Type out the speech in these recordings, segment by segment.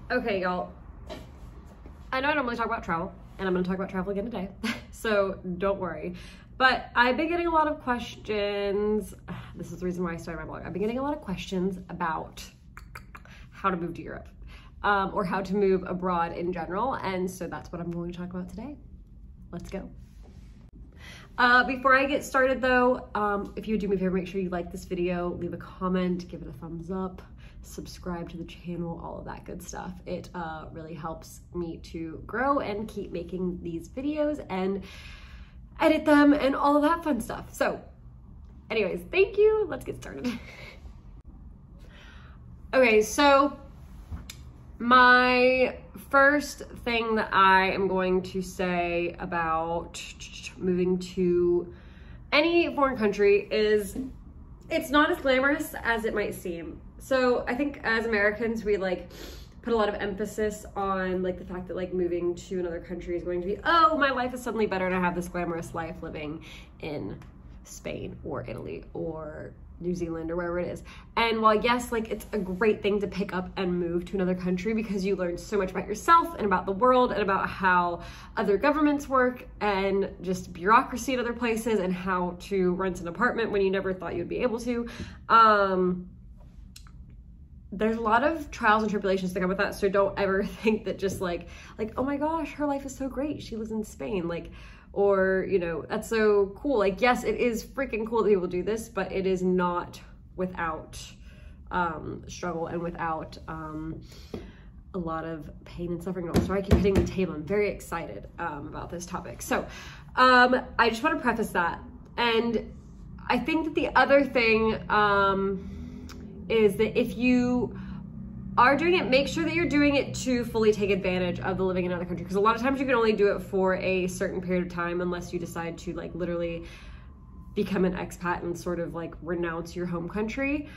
Okay, y'all. I know I don't really talk about travel, and I'm gonna talk about travel again today, so don't worry. But I've been getting a lot of questions. This is the reason why I started my blog. I've been getting a lot of questions about how to move to Europe, or how to move abroad in general, and so that's what I'm going to talk about today. Let's go. Before I get started though, if you would do me a favor, make sure you like this video, leave a comment, give it a thumbs up, subscribe to the channel, all of that good stuff. It really helps me to grow and keep making these videos and edit them and all of that fun stuff. So anyways, thank you. Let's get started. Okay, so my first thing that I am going to say about moving to any foreign country is it's not as glamorous as it might seem. So I think as Americans, we like put a lot of emphasis on like the fact that like moving to another country is going to be, oh, my life is suddenly better and I have this glamorous life living in Spain or Italy or New Zealand or wherever it is. And while yes, like it's a great thing to pick up and move to another country because you learn so much about yourself and about the world and about how other governments work and just bureaucracy in other places and how to rent an apartment when you never thought you'd be able to. There's a lot of trials and tribulations that come with that. So don't ever think that just like, oh my gosh, her life is so great. She lives in Spain. Like, or, you know, that's so cool. Like, yes, it is freaking cool that people do this, but it is not without struggle and without a lot of pain and suffering. So I keep hitting the table. I'm very excited about this topic. So I just want to preface that. And I think that the other thing is that if you are doing it, make sure that you're doing it to fully take advantage of the living in another country. Because a lot of times you can only do it for a certain period of time unless you decide to like literally become an expat and sort of like renounce your home country,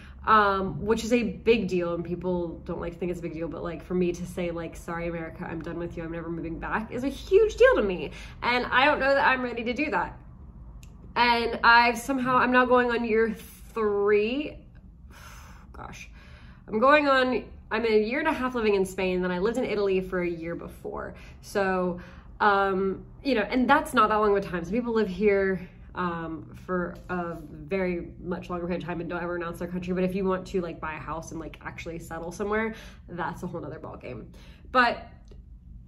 which is a big deal. And people don't like to think it's a big deal, but like for me to say like, sorry, America, I'm done with you, I'm never moving back is a huge deal to me. And I don't know that I'm ready to do that. And I'm now going on year 3. Gosh, I'm in a year and a half living in Spain, and then I lived in Italy for a year before. So, you know, and that's not that long of a time. So people live here for a very much longer period of time and don't ever renounce their country. But if you want to like buy a house and like actually settle somewhere, that's a whole nother ballgame. But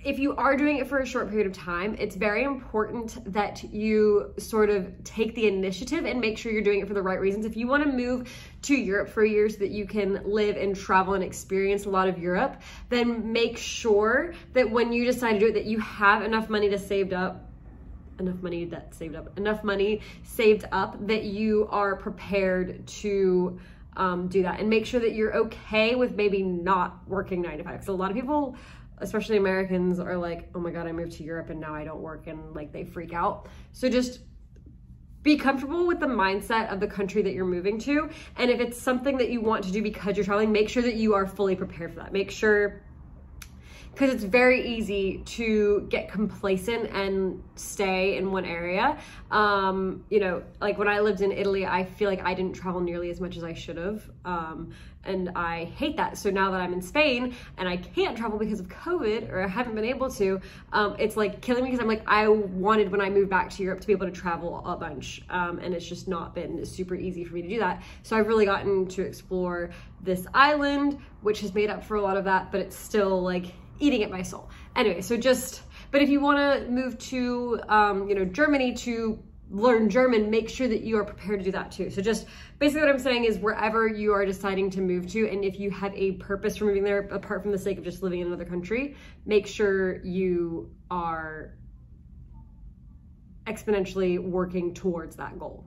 if you are doing it for a short period of time, it's very important that you sort of take the initiative and make sure you're doing it for the right reasons. If you want to move to Europe for a year so that you can live and travel and experience a lot of Europe, then make sure that when you decide to do it, that you have enough money saved up that you are prepared to do that. And make sure that you're okay with maybe not working 9 to 5. Because a lot of people, especially Americans, are like, oh my God, I moved to Europe and now I don't work, and like they freak out. So just be comfortable with the mindset of the country that you're moving to. And if it's something that you want to do because you're traveling, make sure that you are fully prepared for that. Make sure, because it's very easy to get complacent and stay in one area. You know, like when I lived in Italy, I feel like I didn't travel nearly as much as I should have. And I hate that. So now that I'm in Spain and I can't travel because of COVID, or I haven't been able to, it's like killing me, because I'm like, I wanted when I moved back to Europe to be able to travel a bunch. And it's just not been super easy for me to do that. So I've really gotten to explore this island, which has made up for a lot of that, but it's still like eating at my soul. Anyway, so but if you want to move to, you know, Germany to learn German, make sure that you are prepared to do that too. So just basically what I'm saying is wherever you are deciding to move to, and if you have a purpose for moving there, apart from the sake of just living in another country, make sure you are exponentially working towards that goal.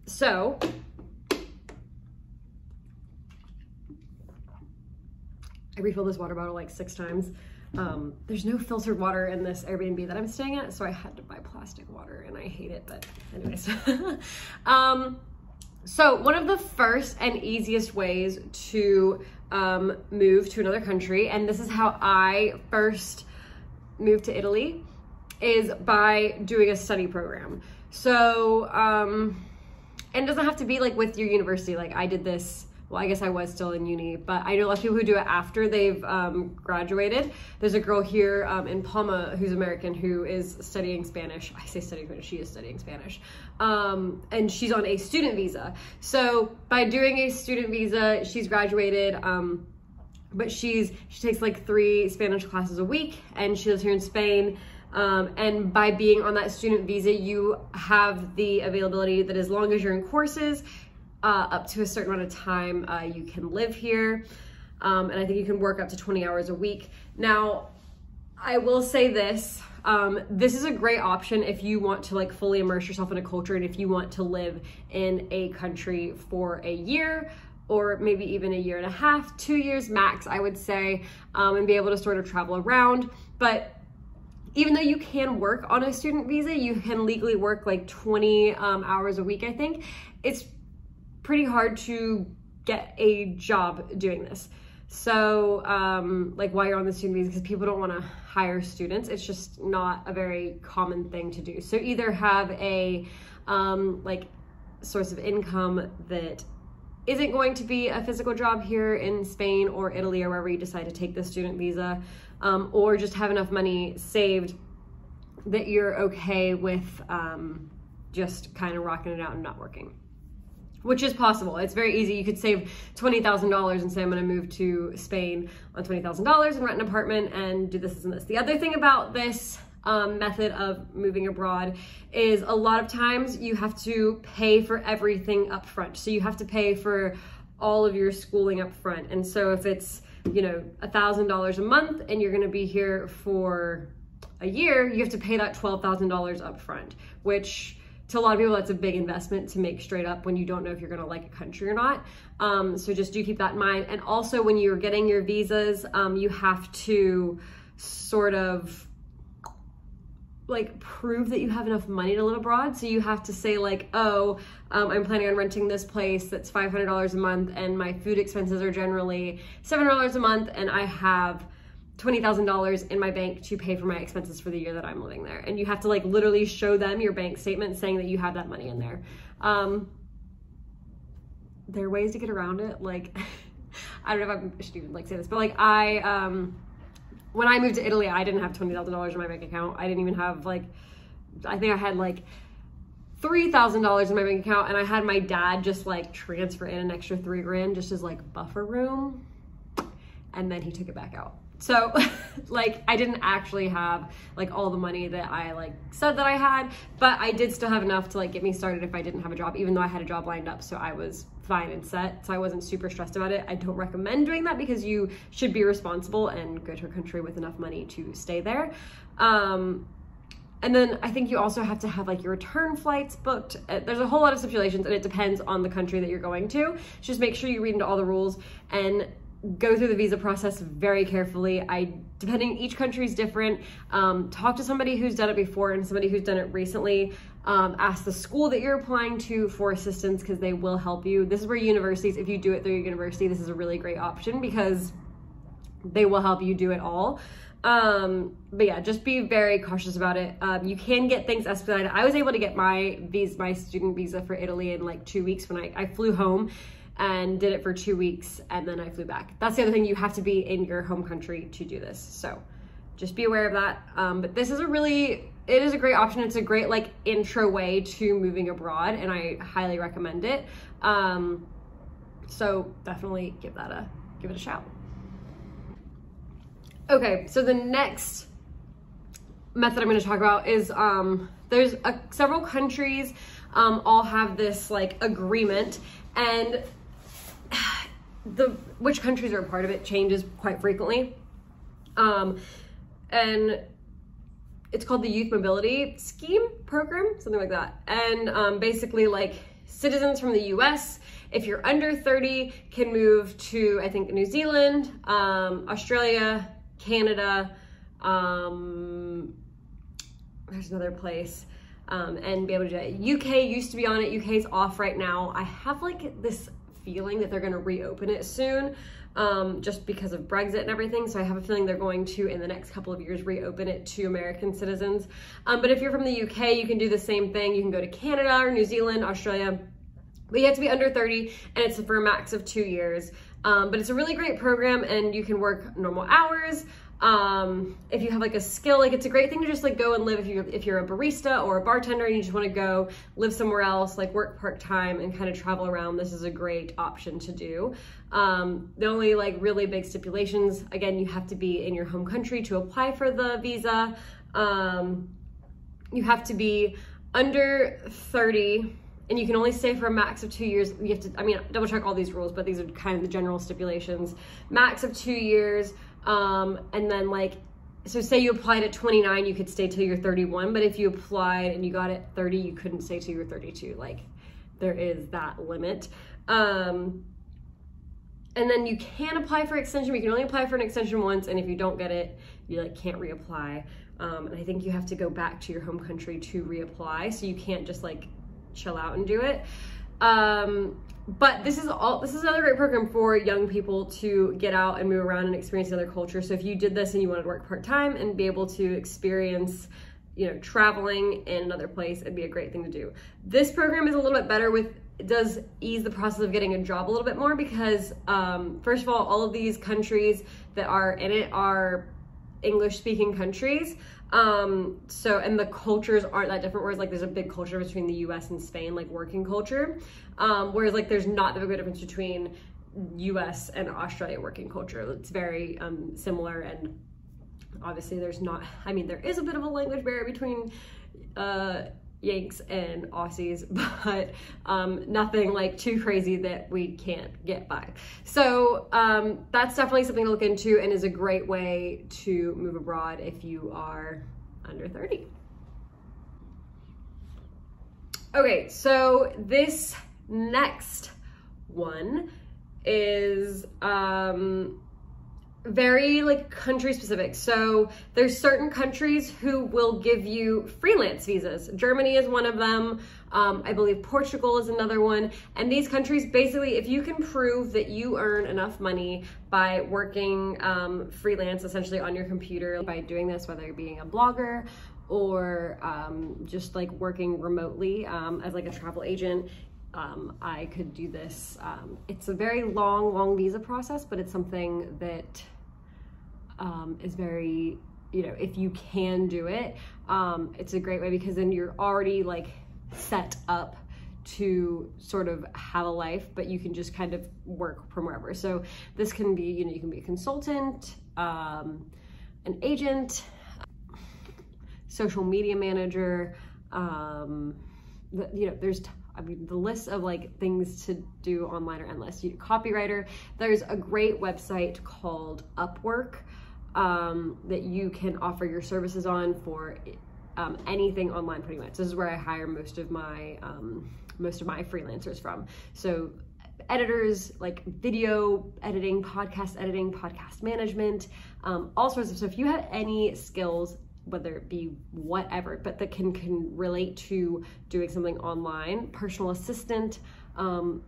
So, I refilled this water bottle like 6 times. There's no filtered water in this Airbnb that I'm staying at, so I had to buy plastic water, and I hate it, but anyways. So one of the first and easiest ways to move to another country, and this is how I first moved to Italy, is by doing a study program. So, and it doesn't have to be like with your university. Like I did this well, I guess I was still in uni, but I know lots of people who do it after they've graduated. There's a girl here in Palma who's American who is studying Spanish. I say studying Spanish, she is studying Spanish. And she's on a student visa. So by doing a student visa, she's graduated, but she takes like 3 Spanish classes a week, and she lives here in Spain. And by being on that student visa, you have the availability that as long as you're in courses, up to a certain amount of time, you can live here. And I think you can work up to 20 hours a week. Now, I will say this, this is a great option if you want to like fully immerse yourself in a culture, and if you want to live in a country for a year, or maybe even a year and a half, 2 years max, I would say, and be able to sort of travel around. But even though you can work on a student visa, you can legally work like 20 hours a week, I think. It's pretty hard to get a job doing this. So like while you're on the student visa, because people don't want to hire students, it's just not a very common thing to do. So either have a like source of income that isn't going to be a physical job here in Spain or Italy or wherever you decide to take the student visa, or just have enough money saved that you're okay with just kind of rocking it out and not working, which is possible. It's very easy. You could save $20,000 and say, I'm gonna move to Spain on $20,000 and rent an apartment and do this and this. The other thing about this method of moving abroad is a lot of times you have to pay for everything up front. So you have to pay for all of your schooling up front. And so if it's, you know, $1,000 a month and you're gonna be here for a year, you have to pay that $12,000 up front, which to a lot of people, that's a big investment to make straight up when you don't know if you're gonna like a country or not. So just do keep that in mind. And also when you're getting your visas, you have to sort of like prove that you have enough money to live abroad. So you have to say like, oh, I'm planning on renting this place that's $500 a month and my food expenses are generally $700 a month, and I have $20,000 in my bank to pay for my expenses for the year that I'm living there. And you have to like literally show them your bank statement saying that you have that money in there. There are ways to get around it. Like, I don't know if I should even like say this, but like when I moved to Italy, I didn't have $20,000 in my bank account. I didn't even have like, I think I had like $3,000 in my bank account, and I had my dad just like transfer in an extra $3,000 just as like buffer room. And then he took it back out. So like I didn't actually have like all the money that I like said that I had, but I did still have enough to like get me started if I didn't have a job, even though I had a job lined up. So I was fine and set. So I wasn't super stressed about it. I don't recommend doing that because you should be responsible and go to a country with enough money to stay there. And then I think you also have to have like your return flights booked. There's a whole lot of stipulations, and it depends on the country that you're going to. Just make sure you read into all the rules and go through the visa process very carefully. Depending, each country is different. Talk to somebody who's done it before and somebody who's done it recently. Ask the school that you're applying to for assistance, because they will help you. This is where universities, if you do it through your university, this is a really great option because they will help you do it all. But yeah, just be very cautious about it. You can get things expedited. I was able to get my student visa for Italy in like 2 weeks when I flew home and did it for 2 weeks, and then I flew back. That's the other thing, you have to be in your home country to do this. So just be aware of that. But this is it is a great option. It's a great like intro way to moving abroad, and I highly recommend it. So definitely give it a shout. Okay, so the next method I'm going to talk about is there's several countries all have this like agreement, and which countries are a part of it changes quite frequently. And it's called the Youth Mobility Scheme Program, something like that. And basically like citizens from the US, if you're under 30, can move to, I think, New Zealand, Australia, Canada, there's another place, and be able to do it. UK used to be on it. UK's off right now. I have like this feeling that they're going to reopen it soon, just because of Brexit and everything. So I have a feeling they're going to, in the next couple of years, reopen it to American citizens. But if you're from the UK, you can do the same thing. You can go to Canada or New Zealand, Australia, But you have to be under 30, and it's for a max of 2 years. But it's a really great program, and you can work normal hours. If you have like a skill, like it's a great thing to just like go and live if you're a barista or a bartender and you just want to go live somewhere else, like work part-time and kind of travel around. This is a great option to do. The only like really big stipulations, again, you have to be in your home country to apply for the visa. You have to be under 30, and you can only stay for a max of 2 years. You have to, I mean, double check all these rules, but these are kind of the general stipulations. Max of 2 years. And then like, so say you applied at 29, you could stay till you're 31, but if you applied and you got it 30, you couldn't stay till you're 32. Like there is that limit. And then you can apply for extension, but you can only apply for an extension once. And if you don't get it, you like can't reapply. And I think you have to go back to your home country to reapply. So you can't just like chill out and do it. But this is another great program for young people to get out and move around and experience another culture. So if you did this and you wanted to work part-time and be able to experience, you know, traveling in another place, it'd be a great thing to do. This program is a little bit better it does ease the process of getting a job a little bit more because, first of all of these countries that are in it are English-speaking countries. And the cultures aren't that different, whereas like there's a big culture between the US and Spain, like working culture. Whereas like there's not the big difference between US and Australia working culture. It's very similar, and obviously there's not, I mean, there is a bit of a language barrier between Yanks and Aussies, but nothing like too crazy that we can't get by. So that's definitely something to look into and is a great way to move abroad if you are under 30. Okay, so this next one is very like country specific. So there's certain countries who will give you freelance visas. Germany is one of them. I believe Portugal is another one. And these countries, basically, if you can prove that you earn enough money by working freelance essentially on your computer, by doing this, whether you're being a blogger or just like working remotely as like a travel agent, I could do this. It's a very long visa process, but it's something that is very, you know, if you can do it, it's a great way because then you're already like set up to sort of have a life, but you can just kind of work from wherever. So this can be, you know, you can be a consultant, an agent, social media manager, you know, there's I mean, the list of like things to do online are endless. Copywriter, there's a great website called Upwork that you can offer your services on for anything online pretty much. This is where I hire most of my freelancers from. So editors, like video editing, podcast management, all sorts of stuff. If you have any skills, whether it be whatever, but that can relate to doing something online, personal assistant,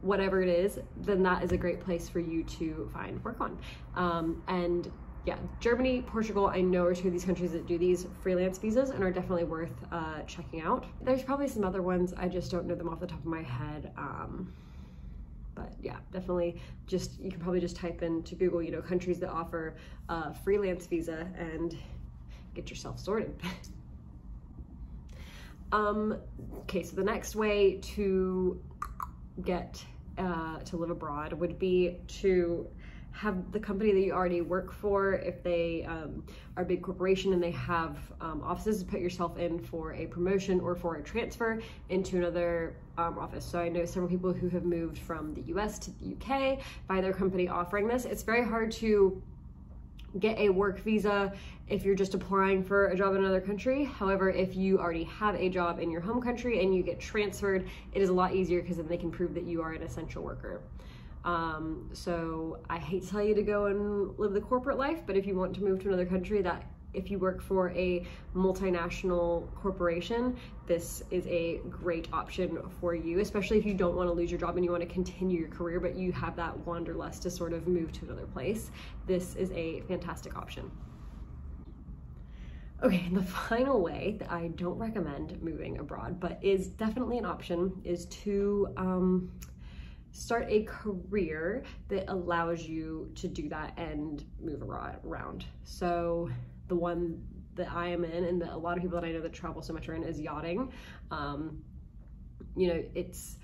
whatever it is, then that is a great place for you to find work on. And yeah, Germany, Portugal, I know are two of these countries that do these freelance visas and are definitely worth checking out. There's probably some other ones, I just don't know them off the top of my head. But yeah, definitely you can probably just type into Google, you know, countries that offer a freelance visa and get yourself sorted. Okay, so the next way to get to live abroad would be to have the company that you already work for, if they are a big corporation and they have offices, to put yourself in for a promotion or for a transfer into another office. So I know several people who have moved from the US to the UK by their company offering this. It's very hard to get a work visa if you're just applying for a job in another country. However, if you already have a job in your home country and you get transferred, it is a lot easier because then they can prove that you are an essential worker. So I hate to tell you to go and live the corporate life, but if you want to move to another country, that if you work for a multinational corporation, this is a great option for you, especially if you don't want to lose your job and you want to continue your career, but you have that wanderlust to sort of move to another place. This is a fantastic option. Okay, and the final way that I don't recommend moving abroad, but is definitely an option, is to start a career that allows you to do that and move around. So the one that I am in, and that a lot of people that I know that travel so much are in, is yachting. You know, it's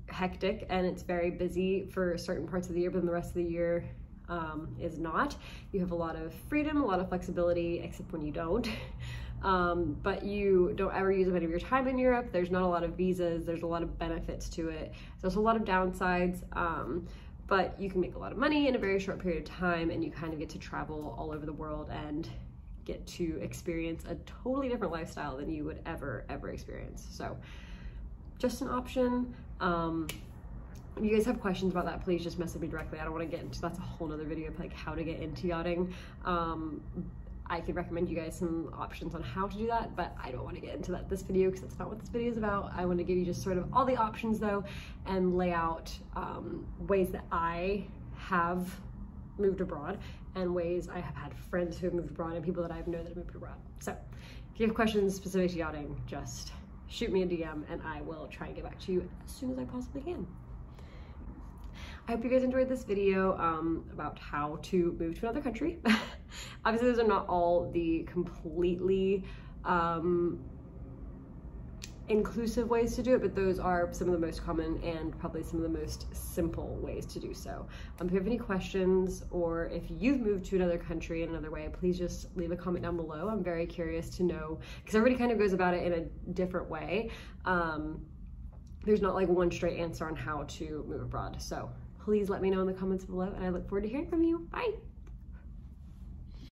hectic and it's very busy for certain parts of the year, but then the rest of the year is not. You have a lot of freedom, a lot of flexibility, except when you don't. But you don't ever use up any of your time in Europe. There's not a lot of visas. There's a lot of benefits to it. There's a lot of downsides, but you can make a lot of money in a very short period of time, and you kind of get to travel all over the world and get to experience a totally different lifestyle than you would ever experience. So just an option. If you guys have questions about that, please just message me directly. I don't want to get into, that's a whole nother video of like how to get into yachting. I could recommend you guys some options on how to do that, but I don't want to get into that this video because that's not what this video is about. I want to give you just sort of all the options though, and lay out ways that I have moved abroad and ways I have had friends who have moved abroad and people that I know that have moved abroad. So if you have questions specific to yachting, just shoot me a DM and I will try and get back to you as soon as I possibly can. I hope you guys enjoyed this video about how to move to another country. Obviously, those are not all the completely inclusive ways to do it, but those are some of the most common and probably some of the most simple ways to do so. If you have any questions, or if you've moved to another country in another way, please just leave a comment down below. I'm very curious to know, because everybody kind of goes about it in a different way. There's not like one straight answer on how to move abroad. So please let me know in the comments below, and I look forward to hearing from you. Bye.